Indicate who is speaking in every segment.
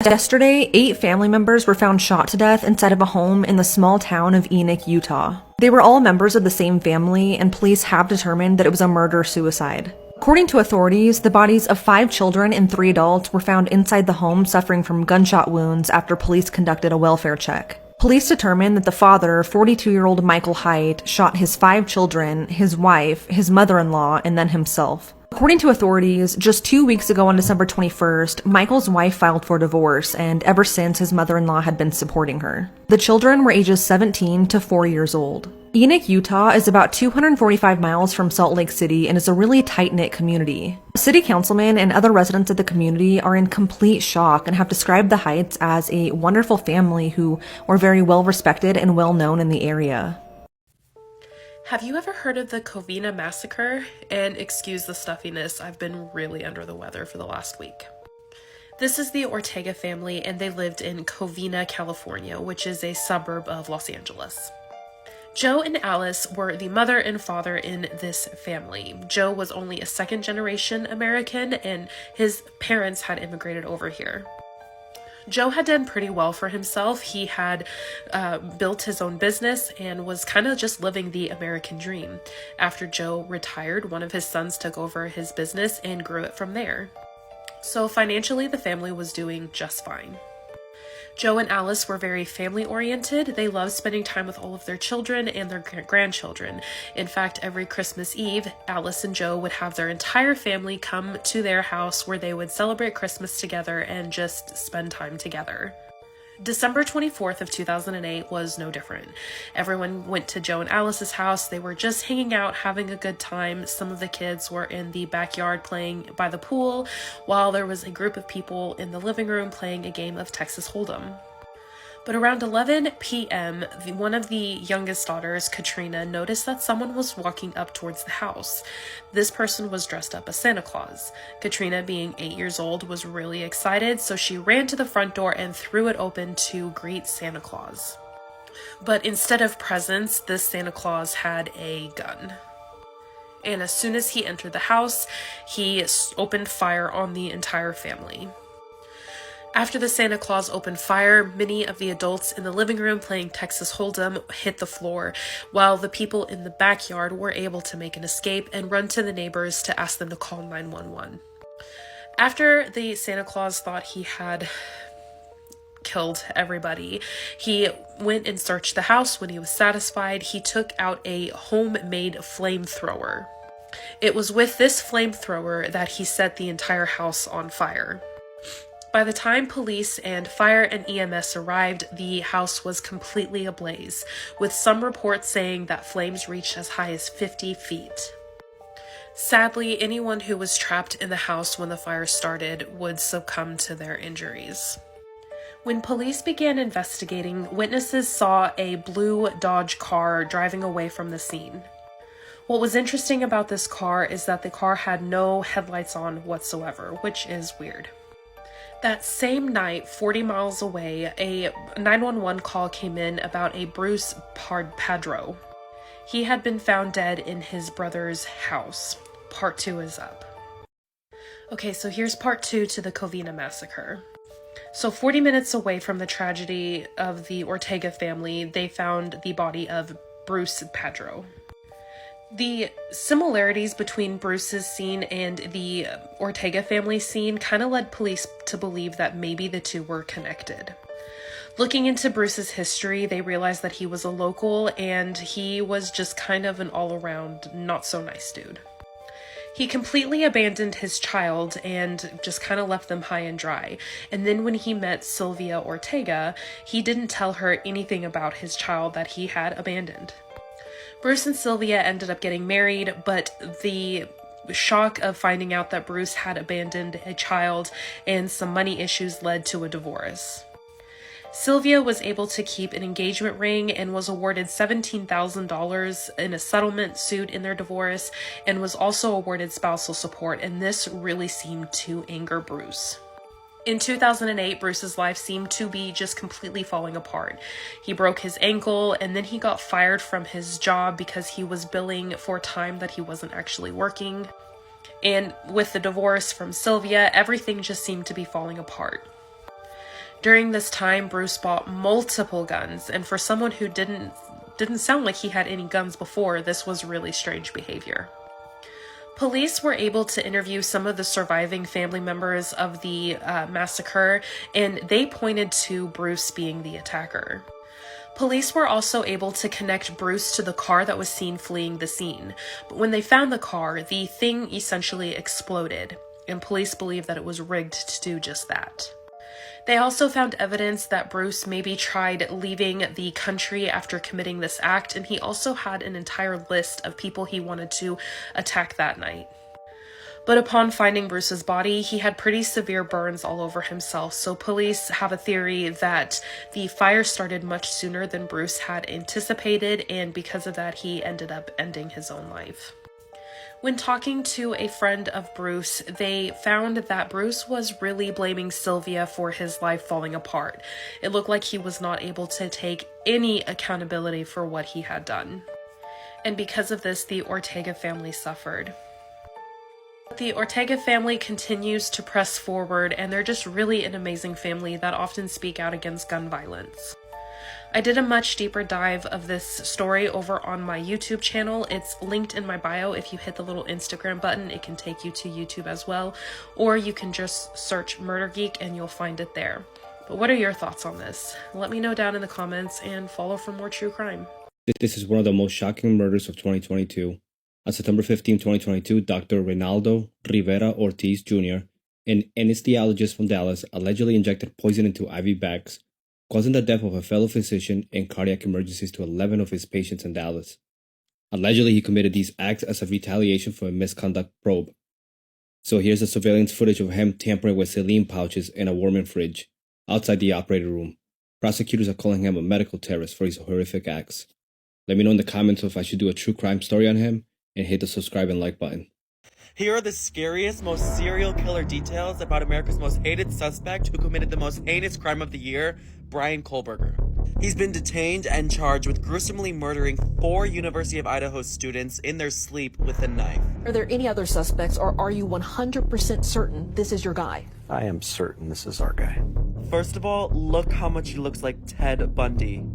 Speaker 1: Yesterday, 8 family members were found shot to death inside of a home in the small town of Enoch, Utah. They were all members of the same family, and police have determined that it was a murder-suicide. According to authorities, the bodies of 5 children and 3 adults were found inside the home suffering from gunshot wounds after police conducted a welfare check. Police determined that the father, 42-year-old Michael Haidt, shot his 5 children, his wife, his mother-in-law, and then himself. According to authorities, just 2 weeks ago on December 21st, Michael's wife filed for divorce, and ever since his mother-in-law had been supporting her. The children were ages 17 to 4 years old. Enoch, Utah is about 245 miles from Salt Lake City and is a really tight-knit community. City councilmen and other residents of the community are in complete shock and have described the Haidts as a wonderful family who were very well respected and well known in the area.
Speaker 2: Have you ever heard of the Covina massacre? And excuse the stuffiness, I've been really under the weather for the last week. This is the Ortega family, and they lived in Covina, California, which is a suburb of Los Angeles. Joe and Alice were the mother and father in this family. Joe was only a second-generation American, and his parents had immigrated over here. Joe had done pretty well for himself. He had built his own business and was kind of just living the American dream. After Joe retired, one of his sons took over his business and grew it from there. So financially, the family was doing just fine. Joe and Alice were very family-oriented. They loved spending time with all of their children and their grandchildren. In fact, every Christmas Eve, Alice and Joe would have their entire family come to their house where they would celebrate Christmas together and just spend time together. December 24th of 2008 was no different. Everyone went to Joe and Alice's house. They were just hanging out, having a good time. Some of the kids were in the backyard playing by the pool, while there was a group of people in the living room playing a game of Texas Hold'em. But around 11 p.m., one of the youngest daughters, Katrina, noticed that someone was walking up towards the house. This person was dressed up as Santa Claus. Katrina, being 8 years old, was really excited, so she ran to the front door and threw it open to greet Santa Claus. But instead of presents, this Santa Claus had a gun. And as soon as he entered the house, he opened fire on the entire family. After the Santa Claus opened fire, many of the adults in the living room playing Texas Hold'em hit the floor, while the people in the backyard were able to make an escape and run to the neighbors to ask them to call 911. After the Santa Claus thought he had killed everybody, he went and searched the house. When he was satisfied, he took out a homemade flamethrower. It was with this flamethrower that he set the entire house on fire. By the time police and fire and EMS arrived, the house was completely ablaze, with some reports saying that flames reached as high as 50 feet. Sadly, anyone who was trapped in the house when the fire started would succumb to their injuries. When police began investigating, witnesses saw a blue Dodge car driving away from the scene. What was interesting about this car is that the car had no headlights on whatsoever, which is weird. That same night, 40 miles away, a 911 call came in about a Bruce Padro. He had been found dead in his brother's house. Part 2 is up. Okay, so here's part 2 to the Covina massacre. So 40 minutes away from the tragedy of the Ortega family, they found the body of Bruce Padro. The similarities between Bruce's scene and the Ortega family scene kind of led police to believe that maybe the two were connected. Looking into Bruce's history, they realized that he was a local and he was just kind of an all-around not-so-nice dude. He completely abandoned his child and just kind of left them high and dry. And then when he met Sylvia Ortega, he didn't tell her anything about his child that he had abandoned. Bruce and Sylvia ended up getting married, but the shock of finding out that Bruce had abandoned a child and some money issues led to a divorce. Sylvia was able to keep an engagement ring and was awarded $17,000 in a settlement suit in their divorce, and was also awarded spousal support, and this really seemed to anger Bruce. In 2008, Bruce's life seemed to be just completely falling apart. He broke his ankle, and then he got fired from his job because he was billing for time that he wasn't actually working. And with the divorce from Sylvia, everything just seemed to be falling apart. During this time, Bruce bought multiple guns, and for someone who didn't sound like he had any guns before, this was really strange behavior. Police were able to interview some of the surviving family members of the massacre, and they pointed to Bruce being the attacker. Police were also able to connect Bruce to the car that was seen fleeing the scene, but when they found the car, the thing essentially exploded, and police believe that it was rigged to do just that. They also found evidence that Bruce maybe tried leaving the country after committing this act, and he also had an entire list of people he wanted to attack that night. But upon finding Bruce's body, he had pretty severe burns all over himself, so police have a theory that the fire started much sooner than Bruce had anticipated, and because of that, he ended up ending his own life. When talking to a friend of Bruce, they found that Bruce was really blaming Sylvia for his life falling apart. It looked like he was not able to take any accountability for what he had done. And because of this, the Ortega family suffered. The Ortega family continues to press forward, and they're just really an amazing family that often speak out against gun violence. I did a much deeper dive of this story over on my YouTube channel. It's linked in my bio. If you hit the little Instagram button, it can take you to YouTube as well, or you can just search Murder Geek and you'll find it there. But what are your thoughts on this? Let me know down in the comments and follow for more true crime.
Speaker 3: This is one of the most shocking murders of 2022. On September 15, 2022, Dr. Reynaldo Rivera Ortiz Jr., an anesthesiologist from Dallas, allegedly injected poison into IV bags, causing the death of a fellow physician and cardiac emergencies to 11 of his patients in Dallas. Allegedly, he committed these acts as a retaliation for a misconduct probe. So here's the surveillance footage of him tampering with saline pouches in a warming fridge outside the operating room. Prosecutors are calling him a medical terrorist for his horrific acts. Let me know in the comments if I should do a true crime story on him, and hit the subscribe and like button.
Speaker 4: Here are the scariest, most serial killer details about America's most hated suspect who committed the most heinous crime of the year, Bryan Kohberger. He's been detained and charged with gruesomely murdering 4 University of Idaho students in their sleep with a knife.
Speaker 5: Are there any other suspects, or are you 100% certain this is your guy?
Speaker 6: I am certain this is our guy.
Speaker 4: First of all, look how much he looks like Ted Bundy.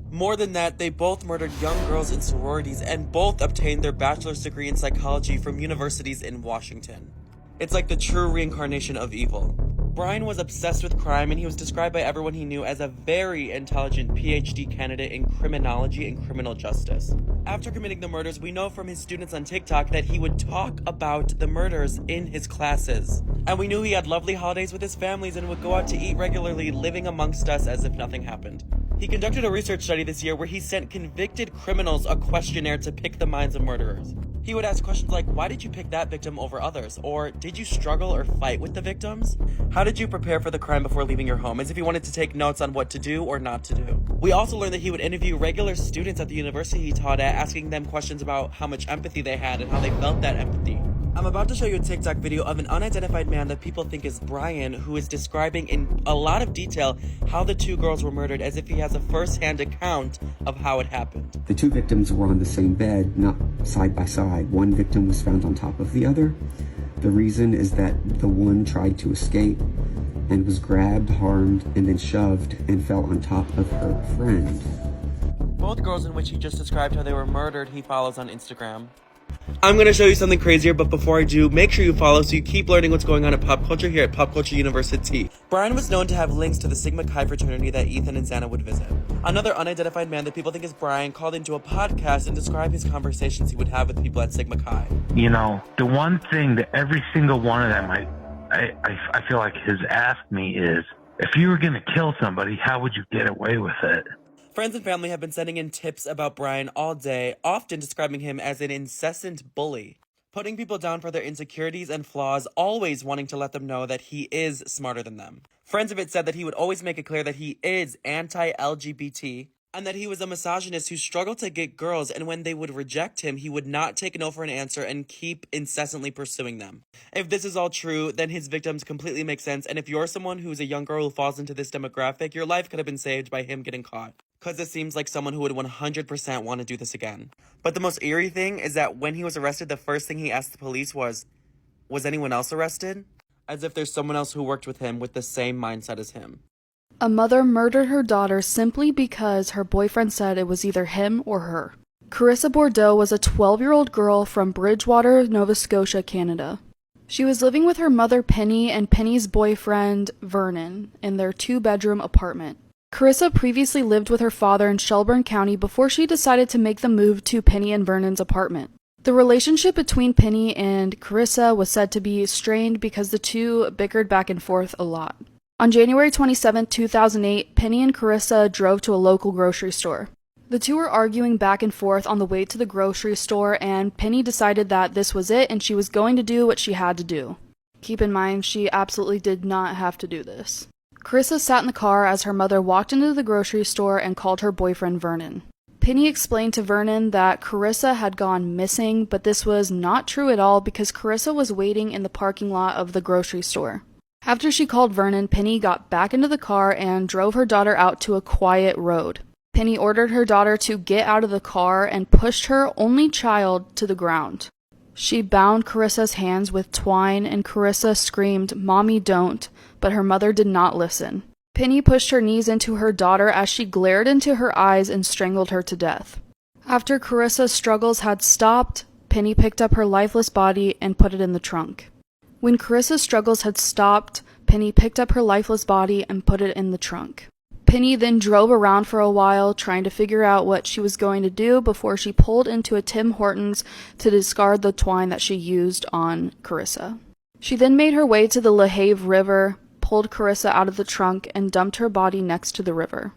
Speaker 4: More than that, they both murdered young girls in sororities and both obtained their bachelor's degree in psychology from universities in Washington. It's like the true reincarnation of evil. Bryan was obsessed with crime, and he was described by everyone he knew as a very intelligent PhD candidate in criminology and criminal justice. After committing the murders, we know from his students on TikTok that he would talk about the murders in his classes. And we knew he had lovely holidays with his families and would go out to eat regularly, living amongst us as if nothing happened. He conducted a research study this year where he sent convicted criminals a questionnaire to pick the minds of murderers. He would ask questions like, why did you pick that victim over others? Or, did you struggle or fight with the victims? How did you prepare for the crime before leaving your home? As if he wanted to take notes on what to do or not to do. We also learned that he would interview regular students at the university he taught at, asking them questions about how much empathy they had and how they felt that empathy. I'm about to show you a TikTok video of an unidentified man that people think is Bryan, who is describing in a lot of detail how the 2 girls were murdered, as if he has a first-hand account of how it happened.
Speaker 7: The 2 victims were on the same bed, not side by side. One victim was found on top of the other. The reason is that the one tried to escape and was grabbed, harmed, and then shoved and fell on top of her friend.
Speaker 4: Both girls in which he just described how they were murdered, he follows on Instagram. I'm going to show you something crazier, but before I do, make sure you follow so you keep learning what's going on in pop culture here at Pop Culture University. Bryan was known to have links to the Sigma Chi fraternity that Ethan and Xana would visit. Another unidentified man that people think is Bryan called into a podcast and described his conversations he would have with people at Sigma Chi.
Speaker 8: You know, the one thing that every single one of them I feel like has asked me is, if you were going to kill somebody, how would you get away with it?
Speaker 4: Friends and family have been sending in tips about Bryan all day, often describing him as an incessant bully, putting people down for their insecurities and flaws, always wanting to let them know that he is smarter than them. Friends of it said that he would always make it clear that he is anti-LGBT, and that he was a misogynist who struggled to get girls, and when they would reject him, he would not take no for an answer and keep incessantly pursuing them. If this is all true, then his victims completely make sense, and if you're someone who's a young girl who falls into this demographic, your life could have been saved by him getting caught. Because it seems like someone who would 100% want to do this again. But the most eerie thing is that when he was arrested, the first thing he asked the police was anyone else arrested? As if there's someone else who worked with him with the same mindset as him.
Speaker 9: A mother murdered her daughter simply because her boyfriend said it was either him or her. Carissa Bordeaux was a 12-year-old girl from Bridgewater, Nova Scotia, Canada. She was living with her mother Penny and Penny's boyfriend Vernon in their 2-bedroom apartment. Carissa previously lived with her father in Shelburne County before she decided to make the move to Penny and Vernon's apartment. The relationship between Penny and Carissa was said to be strained because the two bickered back and forth a lot. On January 27, 2008, Penny and Carissa drove to a local grocery store. The two were arguing back and forth on the way to the grocery store, and Penny decided that this was it and she was going to do what she had to do. Keep in mind, she absolutely did not have to do this. Carissa sat in the car as her mother walked into the grocery store and called her boyfriend Vernon. Penny explained to Vernon that Carissa had gone missing, but this was not true at all because Carissa was waiting in the parking lot of the grocery store. After she called Vernon, Penny got back into the car and drove her daughter out to a quiet road. Penny ordered her daughter to get out of the car and pushed her only child to the ground. She bound Carissa's hands with twine and Carissa screamed, "Mommy, don't," but her mother did not listen. Penny pushed her knees into her daughter as she glared into her eyes and strangled her to death. After Carissa's struggles had stopped, Penny picked up her lifeless body and put it in the trunk. When Carissa's struggles had stopped, Penny picked up her lifeless body and put it in the trunk. Penny then drove around for a while, trying to figure out what she was going to do before she pulled into a Tim Hortons to discard the twine that she used on Carissa. She then made her way to the LaHave River, pulled Carissa out of the trunk, and dumped her body next to the river.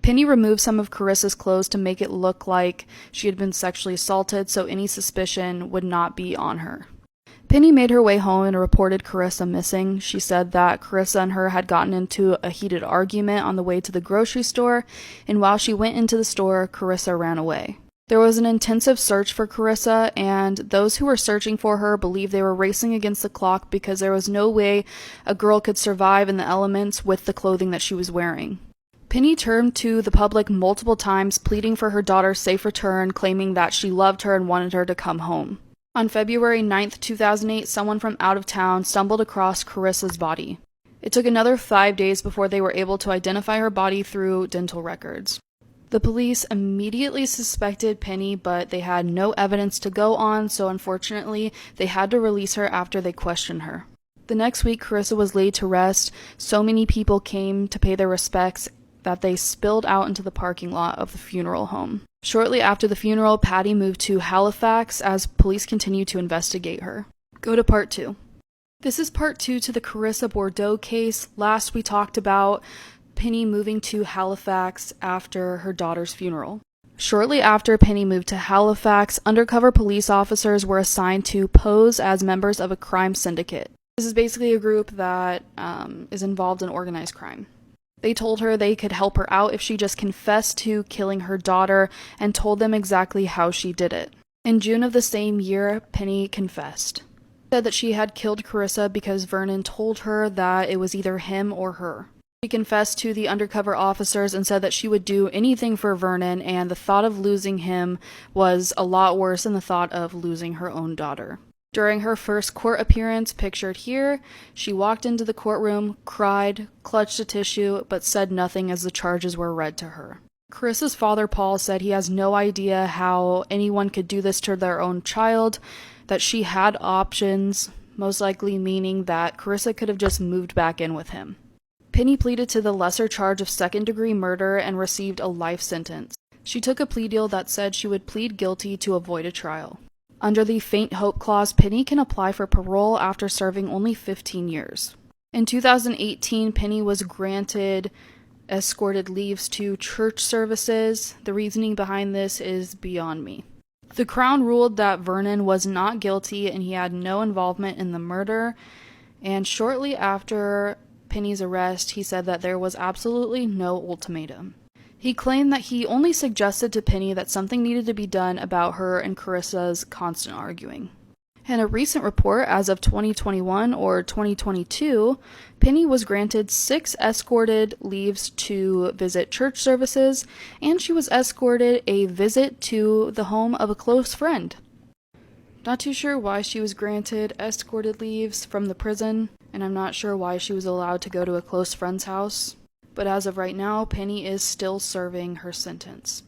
Speaker 9: Penny removed some of Carissa's clothes to make it look like she had been sexually assaulted, so any suspicion would not be on her. Penny made her way home and reported Carissa missing. She said that Carissa and her had gotten into a heated argument on the way to the grocery store, and while she went into the store, Carissa ran away. There was an intensive search for Carissa, and those who were searching for her believed they were racing against the clock because there was no way a girl could survive in the elements with the clothing that she was wearing. Penny turned to the public multiple times, pleading for her daughter's safe return, claiming that she loved her and wanted her to come home. On February 9, 2008, someone from out of town stumbled across Carissa's body. It took another 5 days before they were able to identify her body through dental records. The police immediately suspected Penny, but they had no evidence to go on, so unfortunately, they had to release her after they questioned her. The next week, Carissa was laid to rest. So many people came to pay their respects that they spilled out into the parking lot of the funeral home. Shortly after the funeral, Patty moved to Halifax as police continued to investigate her. Go to part 2. This is part 2 to the Carissa Bordeaux case. Last we talked about Penny moving to Halifax after her daughter's funeral. Shortly after Penny moved to Halifax, undercover police officers were assigned to pose as members of a crime syndicate. This is basically a group that is involved in organized crime. They told her they could help her out if she just confessed to killing her daughter and told them exactly how she did it. In June of the same year, Penny confessed. She said that she had killed Carissa because Vernon told her that it was either him or her. She confessed to the undercover officers and said that she would do anything for Vernon, and the thought of losing him was a lot worse than the thought of losing her own daughter. During her first court appearance, pictured here, she walked into the courtroom, cried, clutched a tissue, but said nothing as the charges were read to her. Carissa's father, Paul, said he has no idea how anyone could do this to their own child, that she had options, most likely meaning that Carissa could have just moved back in with him. Penny pleaded to the lesser charge of second-degree murder and received a life sentence. She took a plea deal that said she would plead guilty to avoid a trial. Under the faint hope clause, Penny can apply for parole after serving only 15 years. In 2018, Penny was granted escorted leaves to church services. The reasoning behind this is beyond me. The Crown ruled that Vernon was not guilty and he had no involvement in the murder, and shortly after Penny's arrest, he said that there was absolutely no ultimatum. He claimed that he only suggested to Penny that something needed to be done about her and Carissa's constant arguing. In a recent report, as of 2021 or 2022, Penny was granted 6 escorted leaves to visit church services, and she was escorted a visit to the home of a close friend. Not too sure why she was granted escorted leaves from the prison, and I'm not sure why she was allowed to go to a close friend's house. but as of right now, Penny is still serving her sentence.